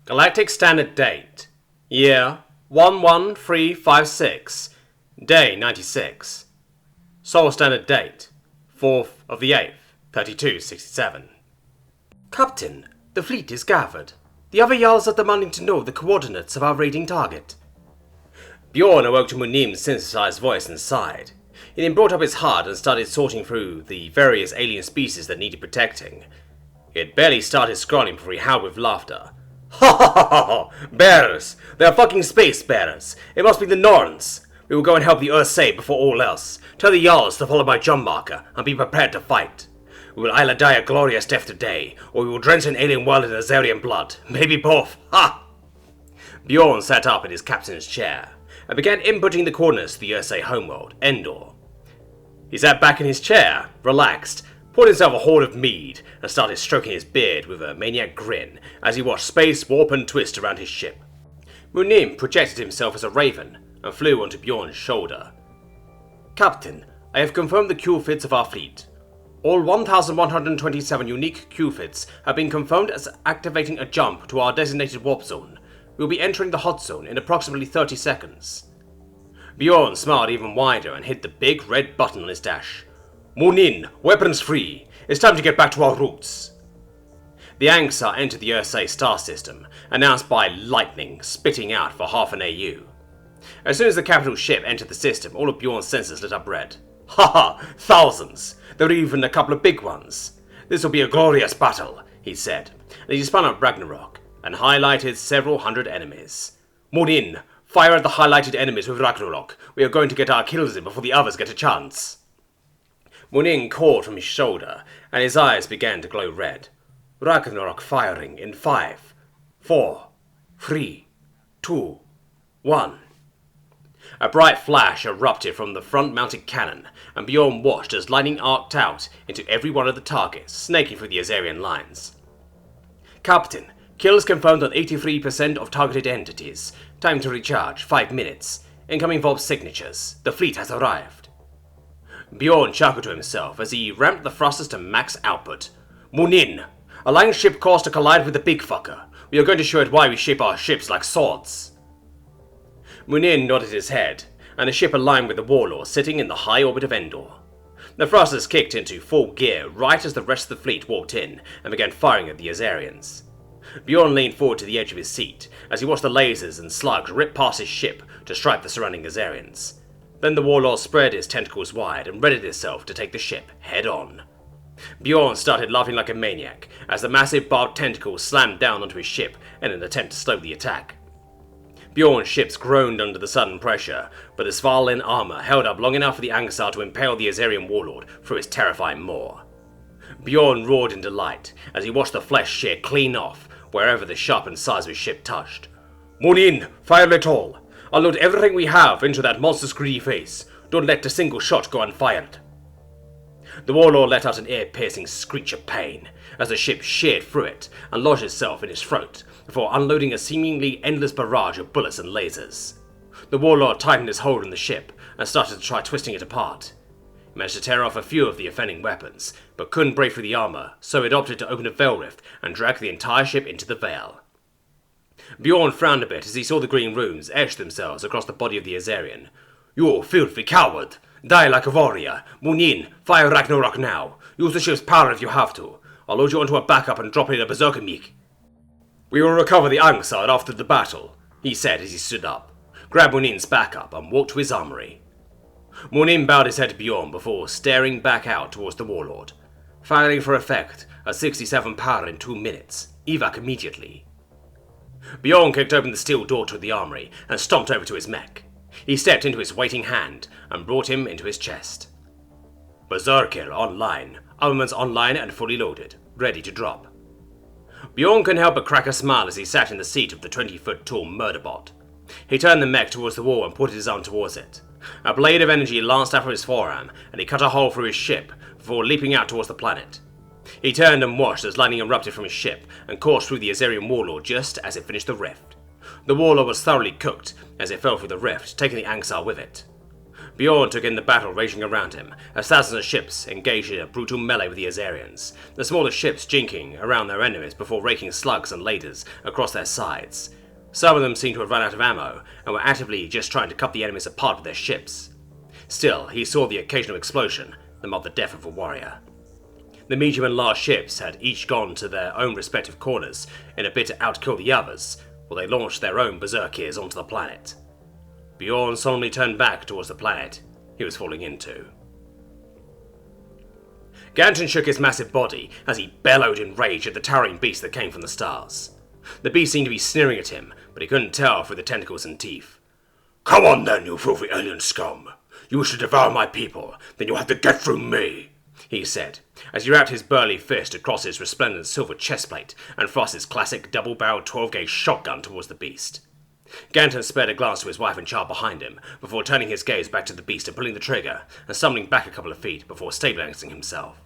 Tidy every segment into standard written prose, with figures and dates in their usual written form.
Galactic Standard Date. Year 11356. Day 96. Sol Standard Date 4th of the 8th, 3267. Captain, the fleet is gathered. The other Jarls are demanding to know the coordinates of our raiding target. Bjorn awoke to Munim's synthesized voice and sighed. He then brought up his HUD and started sorting through the various alien species that needed protecting. He had barely started scrolling before he howled with laughter. Ha ha ha ha ha! Bears! They are fucking space bears! It must be the Norns! We will go and help the Ursay before all else. Tell the Jarls to follow my jump marker and be prepared to fight. We will either die a glorious death today, or we will drench an alien world in Azarian blood. Maybe both. Ha! Bjorn sat up in his captain's chair and began inputting the coordinates to the Ursay homeworld, Endor. He sat back in his chair, relaxed, poured himself a horn of mead, and started stroking his beard with a maniac grin as he watched space warp and twist around his ship. Munim projected himself as a raven and flew onto Bjorn's shoulder. Captain, I have confirmed the Q-fits of our fleet. All 1,127 unique Q-fits have been confirmed as activating a jump to our designated warp zone. We will be entering the hot zone in approximately 30 seconds. Bjorn smiled even wider and hit the big red button on his dash. Munin, weapons free. It's time to get back to our roots. The Angsar entered the Ursay star system, announced by lightning, spitting out for half an AU. As soon as the capital ship entered the system, all of Bjorn's sensors lit up red. Ha! Thousands! There are even a couple of big ones. This will be a glorious battle, he said, and he spun up Ragnarok and highlighted several hundred enemies. Munin, fire at the highlighted enemies with Ragnarok. We are going to get our kills in before the others get a chance. Munin called from his shoulder, and his eyes began to glow red. Ragnarok firing in 5, 4, 3, 2, 1. A bright flash erupted from the front-mounted cannon, and Bjorn watched as lightning arced out into every one of the targets, snaking through the Azarian lines. Captain, kills confirmed on 83% of targeted entities. Time to recharge, 5 minutes. Incoming vault signatures. The fleet has arrived. Bjorn chuckled to himself as he ramped the thrusters to max output. Munin, Alliance ship caused to collide with the big fucker. We are going to show it why we shape our ships like swords. Munin nodded his head, and the ship aligned with the warlord sitting in the high orbit of Endor. The thrusters kicked into full gear right as the rest of the fleet walked in and began firing at the Azarians. Bjorn leaned forward to the edge of his seat as he watched the lasers and slugs rip past his ship to strike the surrounding Azarians. Then the warlord spread his tentacles wide and readied himself to take the ship head on. Bjorn started laughing like a maniac as the massive barbed tentacles slammed down onto his ship in an attempt to slow the attack. Bjorn's ships groaned under the sudden pressure, but the Svalin armor held up long enough for the Angsar to impale the Azarian warlord through his terrifying maw. Bjorn roared in delight as he watched the flesh shear clean off wherever the sharpened sides of his ship touched. Munin, fire it all! Unload everything we have into that monster's greedy face. Don't let a single shot go unfired. The warlord let out an ear-piercing screech of pain as the ship sheared through it and lodged itself in his throat before unloading a seemingly endless barrage of bullets and lasers. The warlord tightened his hold on the ship and started to try twisting it apart. He managed to tear off a few of the offending weapons, but couldn't break through the armor, so he opted to open a veil rift and drag the entire ship into the veil. Bjorn frowned a bit as he saw the green runes etch themselves across the body of the Azarian. You filthy coward! Die like a warrior! Munin, fire Ragnarok now! Use the ship's power if you have to. I'll load you onto a backup and drop in a Berserker Meek. We will recover the Angsar after the battle, he said as he stood up, grabbed Munin's backup and walked to his armory. Munin bowed his head to Bjorn before staring back out towards the warlord. Firing for effect at 67 power in 2 minutes. Evac immediately. Bjorn kicked open the steel door to the armory and stomped over to his mech. He stepped into his waiting hand and brought him into his chest. Berserker online. Armaments online and fully loaded. Ready to drop. Bjorn couldn't help but crack a smile as he sat in the seat of the 20-foot tall murderbot. He turned the mech towards the wall and put his arm towards it. A blade of energy lanced out from his forearm and he cut a hole through his ship before leaping out towards the planet. He turned and watched as lightning erupted from his ship and coursed through the Azarian warlord just as it finished the rift. The warlord was thoroughly cooked as it fell through the rift, taking the Angsar with it. Bjorn took in the battle raging around him, as thousands of ships engaged in a brutal melee with the Azarians, the smaller ships jinking around their enemies before raking slugs and laders across their sides. Some of them seemed to have run out of ammo, and were actively just trying to cut the enemies apart with their ships. Still, he saw the occasional explosion that marked the death of a warrior. The medium and large ships had each gone to their own respective corners in a bid to outkill the others, while they launched their own Berserkers onto the planet. Bjorn solemnly turned back towards the planet he was falling into. Ganton shook his massive body as he bellowed in rage at the towering beast that came from the stars. The beast seemed to be sneering at him, but he couldn't tell through the tentacles and teeth. Come on then, you filthy alien scum. You wish to devour my people, then you'll have to get through me, he said, as he wrapped his burly fist across his resplendent silver chestplate and thrust his classic double-barreled 12-gauge shotgun towards the beast. Ganton spared a glance to his wife and child behind him, before turning his gaze back to the beast and pulling the trigger, and stumbling back a couple of feet before stabilizing himself.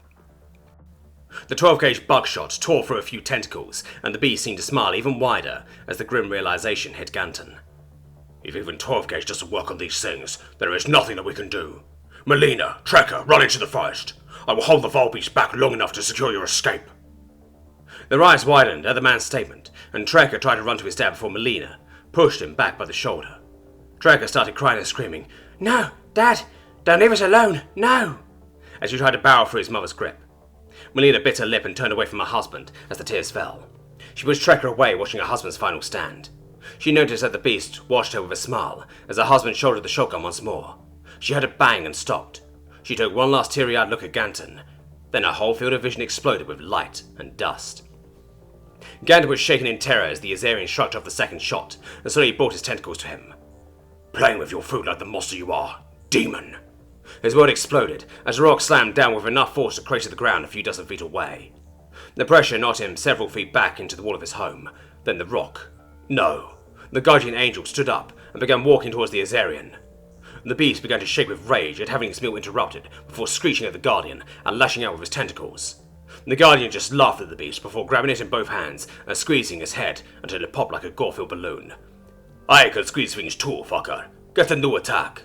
The 12-gauge buckshot tore through a few tentacles, and the beast seemed to smile even wider as the grim realization hit Ganton. If even 12-gauge doesn't work on these things, there is nothing that we can do. Melina, Trekker, run into the forest. I will hold the Volbeast back long enough to secure your escape. Their eyes widened at the man's statement, and Trekker tried to run to his dad before Melina pushed him back by the shoulder. Trekker started crying and screaming, "No, Dad! Don't leave us alone! No!" as he tried to barrel through his mother's grip. Melina bit her lip and turned away from her husband as the tears fell. She pushed Trekker away, watching her husband's final stand. She noticed that the beast watched her with a smile as her husband shouldered the shotgun once more. She heard it bang and stopped. She took one last teary-eyed look at Ganton. Then her whole field of vision exploded with light and dust. Ganton was shaken in terror as the Azarian shrugged off the second shot and slowly brought his tentacles to him. Playing with your food like the monster you are, demon! His word exploded as a rock slammed down with enough force to crater the ground a few dozen feet away. The pressure knocked him several feet back into the wall of his home. Then the rock. No. The guardian angel stood up and began walking towards the Azarian. The beast began to shake with rage at having his meal interrupted before screeching at the guardian and lashing out with his tentacles. The guardian just laughed at the beast before grabbing it in both hands and squeezing his head until it popped like a gore-filled balloon. I can squeeze things too, fucker. Get a new attack.